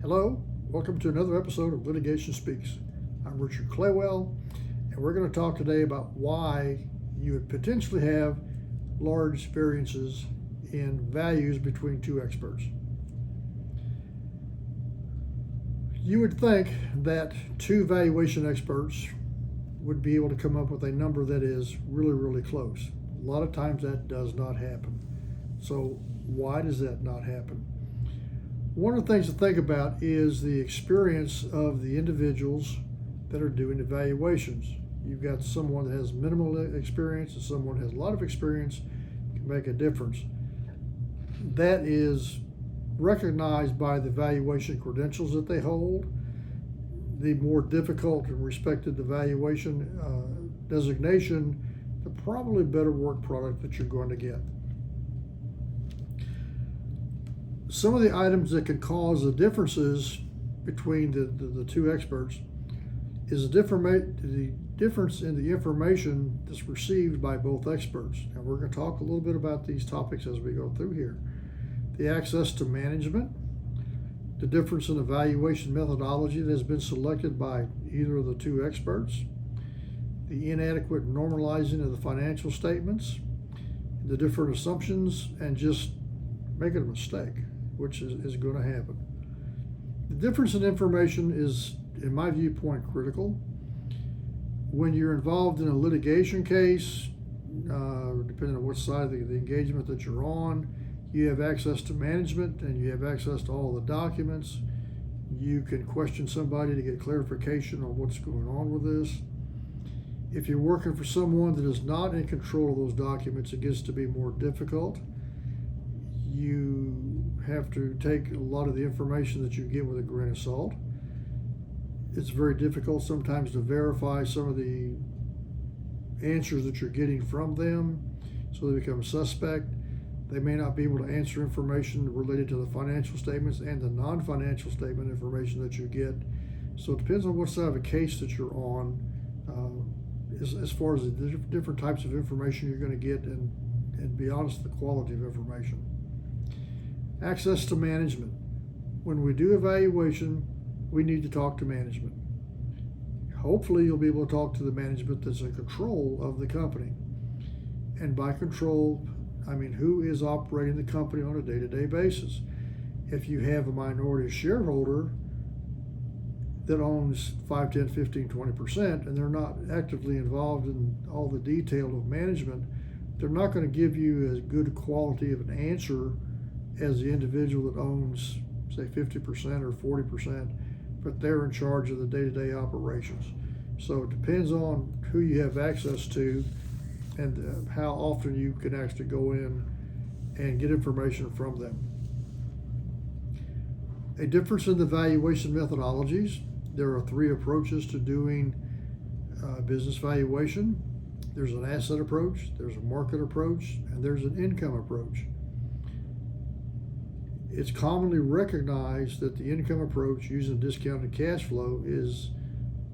Hello, welcome to another episode of Litigation Speaks. I'm Richard Claywell, and we're going to talk today about why you would potentially have large variances in values between two experts. You would think that two valuation experts would be able to come up with a number that is really close. A lot of times that does not happen. So why does that not happen? One of the things to think about is the experience of the individuals that are doing the valuations. You've got someone that has minimal experience and someone that has a lot of experience can make a difference. That is recognized by the valuation credentials that they hold. The more difficult and respected the valuation designation, the probably better work product that you're going to get. Some of the items that can cause the differences between the two experts is the difference in the information that's received by both experts. And we're going to talk a little bit about these topics as we go through here. The access to management, the difference in evaluation methodology that has been selected by either of the two experts, the inadequate normalizing of the financial statements, the different assumptions, and just making a mistake, which is going to happen. The difference in information is, in my viewpoint, critical. When you're involved in a litigation case, depending on what side of the engagement that you're on, you have access to management and you have access to all the documents. You can question somebody to get clarification on what's going on with this. If you're working for someone that is not in control of those documents, it gets to be more difficult. You have to take a lot of the information that you get with a grain of salt. It's very difficult sometimes to verify some of the answers that you're getting from them, so they become a suspect. They may not be able to answer information related to the financial statements and the non-financial statement information that you get. So it depends on what side of a case that you're on, as far as the different types of information you're going to get, and be honest, the quality of information. Access to management. When we do evaluation, we need to talk to management. Hopefully you'll be able to talk to the management that's in control of the company. And by control, I mean who is operating the company on a day-to-day basis. If you have a minority shareholder that owns 5, 10, 15, 20%, and they're not actively involved in all the detail of management, they're not going to give you as good quality of an answer as the individual that owns, say, 50% or 40%, but they're in charge of the day-to-day operations. So it depends on who you have access to and how often you can actually go in and get information from them. A difference in the valuation methodologies. There are 3 approaches to doing business valuation. There's an asset approach, there's a market approach, and there's an income approach. It's commonly recognized that the income approach using discounted cash flow is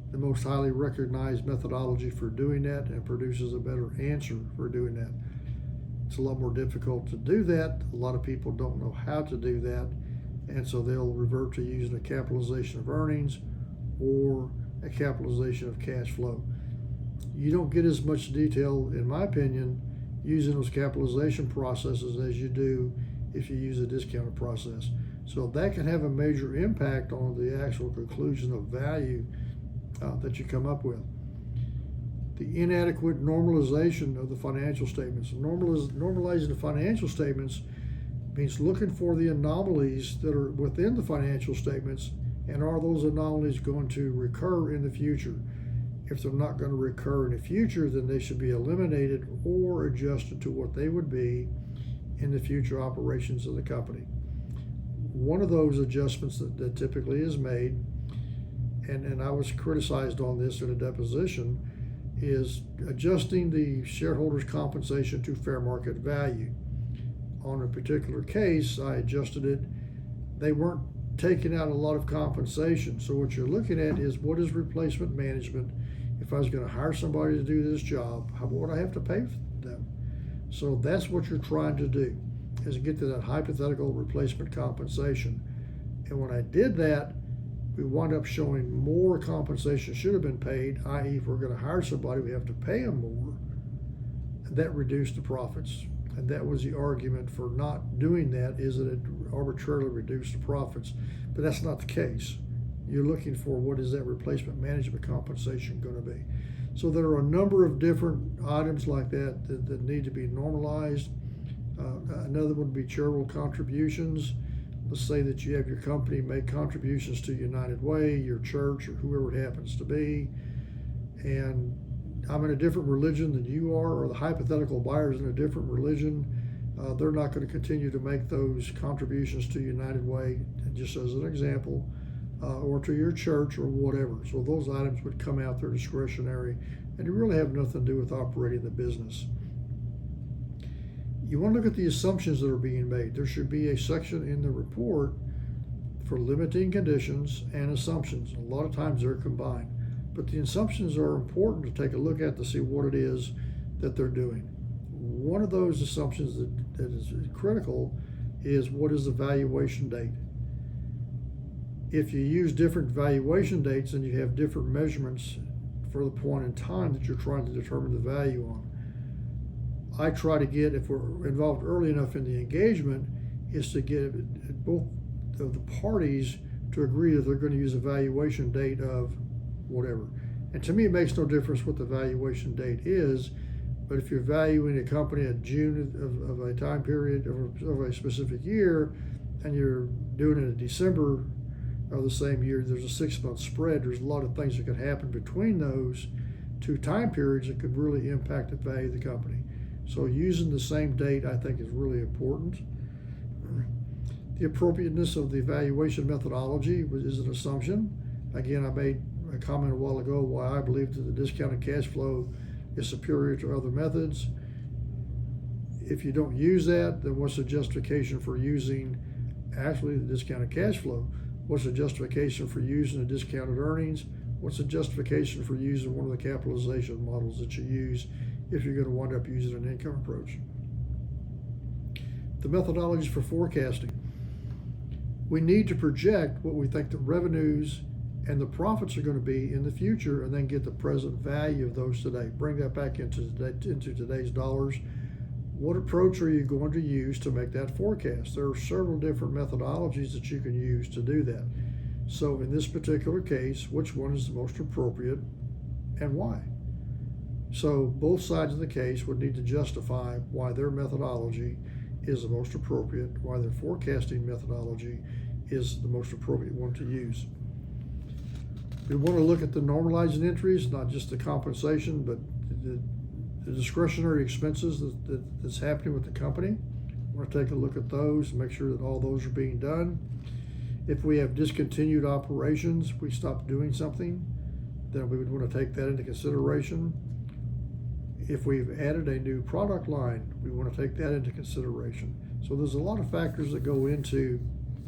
the most highly recognized methodology for doing that and produces a better answer for doing that. It's a lot more difficult to do that. A lot of people don't know how to do that, and so they'll revert to using a capitalization of earnings or a capitalization of cash flow. You don't get as much detail, in my opinion, using those capitalization processes as you do if you use a discounted process. So that can have a major impact on the actual conclusion of value that you come up with. The inadequate normalization of the financial statements. Normalizing the financial statements means looking for the anomalies that are within the financial statements, and are those anomalies going to recur in the future? If they're not going to recur in the future, then they should be eliminated or adjusted to what they would be in the future operations of the company. One of those adjustments that typically is made, and I was criticized on this in a deposition, is adjusting the shareholders' compensation to fair market value. On a particular case, I adjusted it. They weren't taking out a lot of compensation. So what you're looking at is, what is replacement management? If I was going to hire somebody to do this job, what would I have to pay them? So that's what you're trying to do, is get to that hypothetical replacement compensation. And when I did that, we wound up showing more compensation should have been paid, i.e. if we're going to hire somebody, we have to pay them more. And that reduced the profits. And that was the argument for not doing that, is that it arbitrarily reduced the profits. But that's not the case. You're looking for what is that replacement management compensation going to be. So there are a number of different items like that need to be normalized. Another one would be charitable contributions. Let's say that you have your company make contributions to United Way, your church, or whoever it happens to be, and I'm in a different religion than you are, or the hypothetical buyer's in a different religion. They're not going to continue to make those contributions to United Way, just as an example, or to your church or whatever. So those items would come out, they're discretionary, and they really have nothing to do with operating the business. You want to look at the assumptions that are being made. There should be a section in the report for limiting conditions and assumptions. A lot of times they're combined, but the assumptions are important to take a look at to see what it is that they're doing. One of those assumptions that is critical is, what is the valuation date? If you use different valuation dates, then you have different measurements for the point in time that you're trying to determine the value on. I try to get, if we're involved early enough in the engagement, is to get both of the parties to agree that they're going to use a valuation date of whatever. And to me, it makes no difference what the valuation date is, but if you're valuing a company at June of a time period of a specific year, and you're doing it in December of the same year, there's a 6-month spread. There's a lot of things that could happen between those two time periods that could really impact the value of the company. So using the same date, I think, is really important. The appropriateness of the evaluation methodology is an assumption. Again, I made a comment a while ago why I believe that the discounted cash flow is superior to other methods. If you don't use that, then what's the justification for using actually the discounted cash flow? What's the justification for using the discounted earnings? What's the justification for using one of the capitalization models that you use if you're going to wind up using an income approach? The methodologies for forecasting. We need to project what we think the revenues and the profits are going to be in the future, and then get the present value of those today. Bring that back into today's dollars. What approach are you going to use to make that forecast? There are several different methodologies that you can use to do that. So in this particular case, which one is the most appropriate and why? So both sides of the case would need to justify why their methodology is the most appropriate, why their forecasting methodology is the most appropriate one to use. We want to look at the normalizing entries, not just the compensation, but the discretionary expenses that's happening with the company. We want to take a look at those and make sure that all those are being done. If we have discontinued operations, we stop doing something, then we would want to take that into consideration. If we've added a new product line, we want to take that into consideration. So there's a lot of factors that go into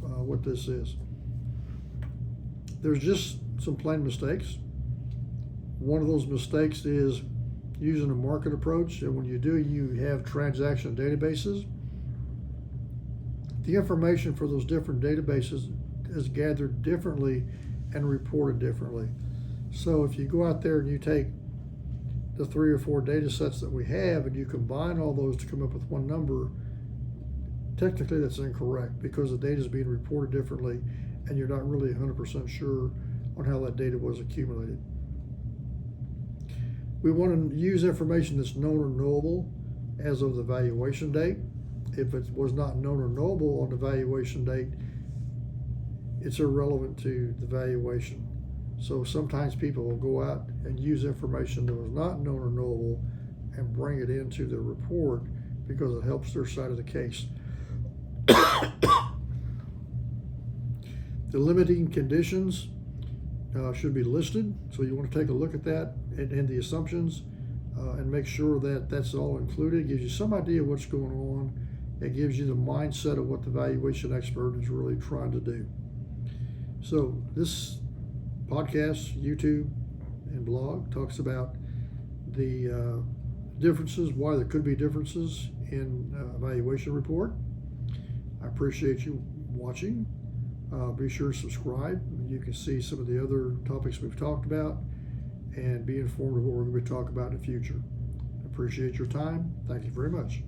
what this is. There's just some plain mistakes. One of those mistakes is using a market approach, and when you do, you have transaction databases. The information for those different databases is gathered differently and reported differently. So if you go out there and you take the 3 or 4 data sets that we have and you combine all those to come up with one number, technically that's incorrect, because the data is being reported differently and you're not really 100% sure on how that data was accumulated. We want to use information that's known or knowable as of the valuation date. If it was not known or knowable on the valuation date, it's irrelevant to the valuation. So sometimes people will go out and use information that was not known or knowable and bring it into the report because it helps their side of the case. The limiting conditions should be listed, so you want to take a look at that and the assumptions and make sure that that's all included. It gives you some idea of what's going on. It gives you the mindset of what the valuation expert is really trying to do. So this podcast, YouTube, and blog talks about the differences, why there could be differences in valuation report. I appreciate you watching. Be sure to subscribe. You can see some of the other topics we've talked about and be informed of what we're going to be talking about in the future. Appreciate your time. Thank you very much.